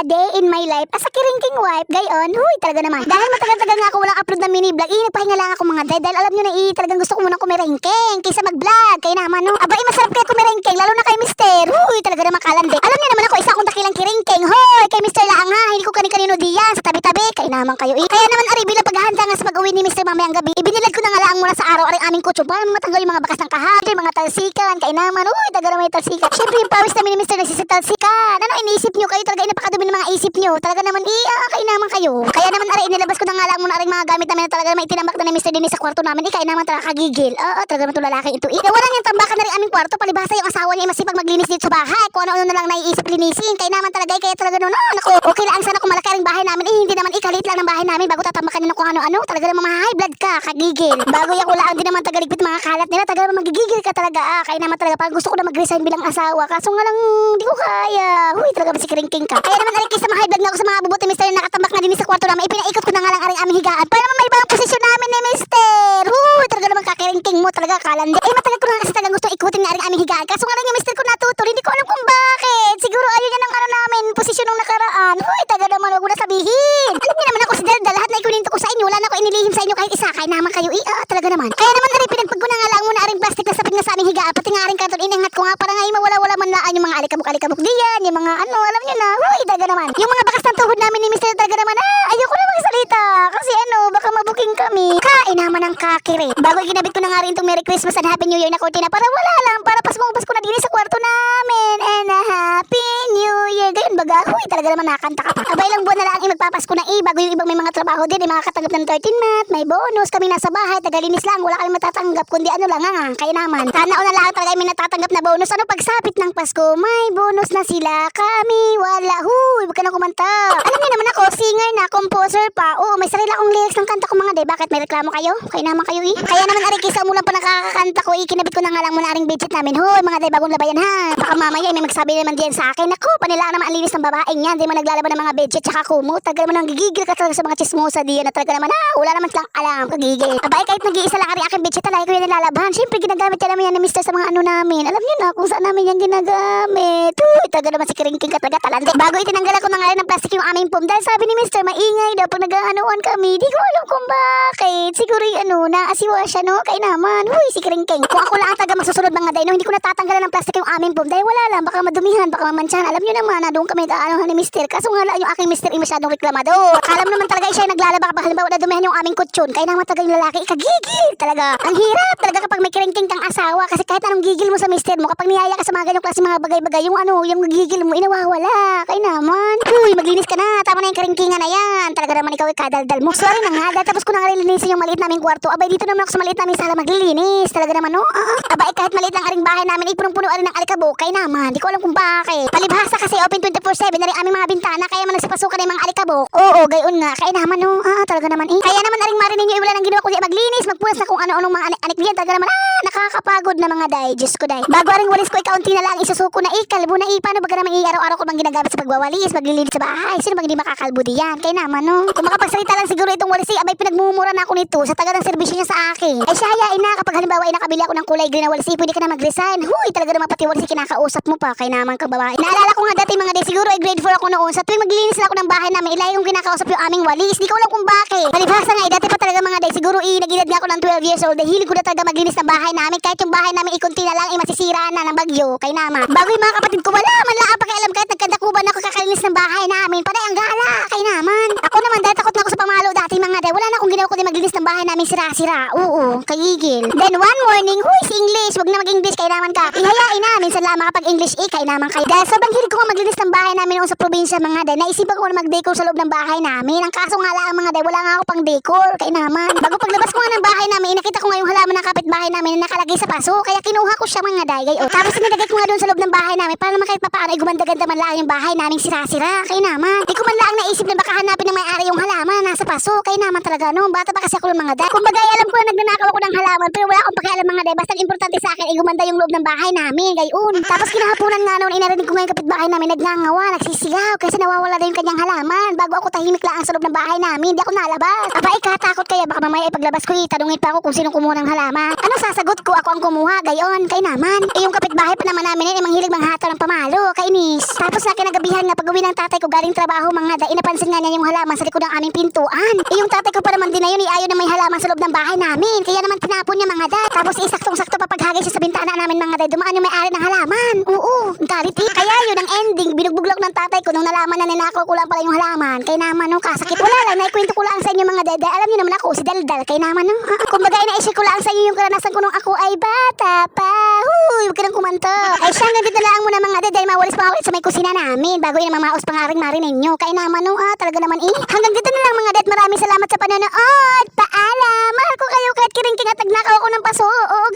a day in my life as a kiringking wife. Gayon, huy, talaga naman. Dahil matagal-tagal nga ako walang upload ng mini vlog, nagpahinga lang ako mga day. Dahil alam nyo na talagang gusto ko munang kumirengkeng kaysa mag-vlog. Kaya naman, no? Aba, masarap kayo kumirengkeng, lalo na kay Mister. Huy, talaga naman kalande. Alam niyo naman ako, isa akong dakilang kiringkeng. Hoy, kay Mister lang ha, hindi ko kani-kanino diyan sa tabi-tabi. Kaya naman kayo Kaya naman, ari, bilang paghahanda nga sa pag-uwi ni Mister mamayang gabi, ibinilad ko na nga lang muna sa araw aring aming kutso para matanggal yung mga bakas ng kahapon, mga talsikan. Kaya naman, uy, taga naman yung talsikan. Siyempre, yung pawis namin ni Mister nagsisitalsikan. Ano, iniisip nyo kayo talaga, napakadumi ng mga isip nyo. Talaga naman, kaya naman kayo. Kaya naman, ari, inilabas ko na nga lang muna aring mga gamit namin na talaga naman itinambak na ni Mister din sa kwarto namin. Kaya naman talaga kagigil. Talaga naman itong lalaki ito. Wala niyang tambakan na rin aming kwarto. Palibhasa yung asawa niya masipag maglinis dito sa bahay. Kung ano-ano na lang naiisip linisin. Kaya naman talaga, kaya talaga noon, naku, okay lang sana kung malaki ang bahay namin. Hindi naman ikalit lang ng bahay namin bago tatambakan niyo ng kung ano-ano. Talaga naman high blood ka, kagigil. Bago yung kulaan din naman tagaligpit mga kalat nila. Talaga naman magigigil ka talaga. Kaya naman talaga parang gusto ko na mag-resign bilang asawa. Kaso nga lang, di ko kaya. Huy, talaga masikringking ka. Kaya naman aring sa mga high blood nga ako sa mga bubuti Mister na nakatambak na din sa kwarto namin. Ipinaikot ko na nga lang aring aming higaan. Para naman may ibang posisyon namin ni Mister. Huy, talaga naman kakiringking mo talaga kalande. Matagal ko na kasi talagang gusto ikutin nga aring aming higaan. Kaso nga lang yung Mister ko natutol. Hindi ko alam kung bakit. Siguro ayun yan ang namin, posisyon ng nakaraan. Huy, taga naman, wag mo na sabihin. Alam niyo naman ako si Delda, lahat na ikuninto ko sa inyo, wala na ako inilihim sa inyo kahit isa. Kaya naman kayo, talaga naman. Kaya naman rin, pinagpag ko na nga lang muna aring plastic na sapit na sa aming higaan. Pati nga aring karton, inangat ko nga para nga mawala-wala man laan yung mga alikabok-alikabok diyan, yung mga alam niyo na. Huy, taga naman. Yung mga bakas ng tuhod namin ni Mr. Talaga naman, ayoko na magsalita. Kasi baka mabuking kami. Kain naman ang kakiri. Bago ginabit ko na nga rin itong Merry Christmas and Happy New Year na kortina para wala lang, para Pasko na din sa kwarto namin. And a Happy New Year. Gayon baga, huy, talaga naman nakanta ka pa. Abay lang buwan na lang yung magpapasko na bago yung ibang may mga trabaho din, mga katanggap ng 13 month, may bonus, kami nasa bahay, tagalinis lang, wala kami matatanggap, kundi ano lang kaya naman. Sana na lang talaga may natatanggap na bonus. Ano pagsapit ng Pasko, may bonus na sila, kami wala. Huy, wag ka na kumanta. Alam niyo naman ako, singer na, composer pa. Oo, may sarili akong lyrics ng kanta ko mga day. Bakit may reklamo kayo? Kaya naman kayo Kaya naman ari kaysa umulan pa nakakakanta ko kinabit ko na nga lang muna aring budget namin. Hoy, mga day, bagong labayan ha. Baka mamaya may magsabi naman diyan sa akin. Naku, panilaan naman ang linis ng babaeng yan. Di mo naglalaban ng mga budget tsaka kumo. Tagal naman ang gigigil ka talaga sa mga chismosa diyan na talaga naman wala naman silang alam, kagigil. Abay, kahit nag-iisa lang ari aking budget talaga ko yan nilalaban. Siyempre ginagamit yan namin yan ni Mister sa mga namin. Alam niyo na kung saan namin yan ginagamit. Uy, taga naman si Kiringking ka talaga talante. Bago itinanggal ako na nga rin ng plastic yung aming pum dahil sabi ni Mister maingay daw pag nag-aanoan kami. Di ko alam kung bakit. Siguro naasiwa siya kaya naman. Uy, si Kiringking. Kung ako lang ang taga masusunod mga day hindi ko natatanggalan ng plastic yung aming pum dahil wala lang, baka madumihan, baka mamansyahan. Alam niyo naman doon kami nag-aanohan ni Mister. Kaso nga lang yung aking Mister masyadong reklamador. Alam naman talaga siya yung naglalaba kapag halimbawa nadumihan yung aming kutsyon. Kaya naman talaga yung lalaki ikagigil talaga. Ang hirap talaga kapag may Kiringking kang asawa kasi kahit anong gigil mo sa Mister mo kapag niyaya ka sa mga ganyong klase mga bagay-bagay yung gigil mo inawawala. Kaya naman. Uy, maglinis ka na. Tama na yung Kiringkingan na yan. Talaga naman ikaw kadaldal mo. Sorry na nga. Dahil tapos ko na nga linisin yung maliit naming kwarto. Abay, dito naman ako sa maliit namin sala maglilinis. Talaga naman Abay, kahit maliit lang aring bahay namin punong-puno rin ng alikabok. Kaya naman. Di ko alam kung bakit. Palibhasa kasi open 24/7 na rin aming mga bintana. Kaya man nagsipasukan na yung mga alikabok. Oo, gayon nga. Kaya naman talaga naman Kaya naman aring marinig nyo wala nang ginawa kundi maglinis, magpunas na kung ano-anong mga anik diyan. Talaga naman nakakapagod na mga day. Diyos ko day. Bago aring walis ko ikaunti na lang isusuko na kalbo na paano ba naman araw-araw ko bang ginagamit sa pagwawalis, maglilinis sa bahay. Sino bang hindi makakalbo diyan? Kaya naman Kung makapagsalita lang siguro itong walis abay pinagmumura na ako nito sa taga ng serbisyo niya sa akin. Ay siya hayain na kapag halimbawa nakabili ako ng kulay green na walis, pwede ka na mag-resign. Huy, talaga naman pati walis kinakausap mo pa. Kaya naman kang babae. Naalala ko nga dati mga day siguro grade 4 ako noon. Sa tuwing maglilinis na ako ng bahay namin, ilay yung kinakausap yung aming walis. Di ko alam kung bakit. Palibhasa nga dati pa talaga mga day siguro nag-edad nga ako ng 12 years old. Hilig ko na talaga maglinis ng bahay namin. Kahit yung bahay namin ikunti na lang masisira na ng bagyo. Kaya naman. Bago yung mga kapatid ko wala man lang pakialam kahit nagkadakuban ako kakalinis ng bahay namin. Panay ang gala. Kaya naman. Ako naman dahil takot na ako sa pamalo dati mga day. Wala na akong ginawa kundi maglinis ng bahay namin sira-sira. Oo, kagigil. Then one morning, huy, si English. Wag na mag-English. Kaya naman ka. Ihayain namin sa lang makapag-English kaya naman kayo. Dahil sobrang hilig ko nga maglinis ng bahay namin noon sa probinsya mga day. Naisipan ko na mag-decor sa loob ng bahay namin. Ang kaso nga lang mga day, wala nga ako pang decor. Kaya naman. Bago paglabas ko nga ng bahay namin, nakita ko nga yung halaman ng kapitbahay namin na nakalagay sa paso. Kaya kinuha ko siya mga day. Tapos sinilagay ko nga doon sa loob ng bahay namin para naman kahit papaano ay gumanda-ganda man lang yung bahay namin sira-sira. Kaya naman. Di ko man lang ang naisip na baka hanapin ng may-ari yung halaman nasa paso. Kaya naman talaga no, bata pa kasi ako ng mga day. Kumbaga alam ko na nagnanakaw ako ng halaman pero wala akong pakialam mga day. Basta ang importante sa akin ay gumanda yung loob ng bahay namin. Gayon. Tapos kinahaponan nga noon inarinig ko nga yung kapitbahay namin nagngangawa, nagsisigaw kasi nawawala na yung kanyang halaman. Bago ako tahimik lang sa loob ng bahay namin, di ako nalabas. Aba ikatakot kaya baka mamaya ipaglabas ko tanungin pa ako kung sino kumuha ng halaman. Ano sasagot ko? Ako ang kumuha. Gayon. Kay naman. Yung kapitbahay pa naman namin ay manghilig manghato ng pamalo. Kainis. Tapos na kinagabihan nga pag-uwi ng tatay ko galing trabaho mga day, inapansin nga niya yung halaman sa likod ng aming pintuan. Yung tatay ko pa naman din na yun, ayaw na may halaman sa loob ng bahay namin. Kaya naman tinapon niya mga day. Tapos isaktong-sakto papaghagay siya sa bintana namin mga day, dumaan yung may-ari ng halaman. Oo, galit eh. Kaya yun ang ending, binugbuglaw ng tatay ko nung nalaman na ninakaw ko lang pala yung halaman. Kaya naman no, kasakit. Wala lang, naikwento ko lang sa inyo mga day. Alam niyo naman ako, si Daldal. Kaya naman no. Kumbaga ina-share ko lang sa inyo yung karanasan ko nung ako ay bata pa. Huy, huwag ka nang kumanto. Ay siya, hanggang dito na lang muna mga day dahil mawalis pa nga ulit sa may kusina namin bago yung mamaos pa nga rin ninyo. Kaya naman no, talaga naman eh. Hanggang dito na lang mga day, maraming salamat sa panonood. Paalam! Mahal ko kayo kahit kiringking at nagnakaw ako ng paso. Oo,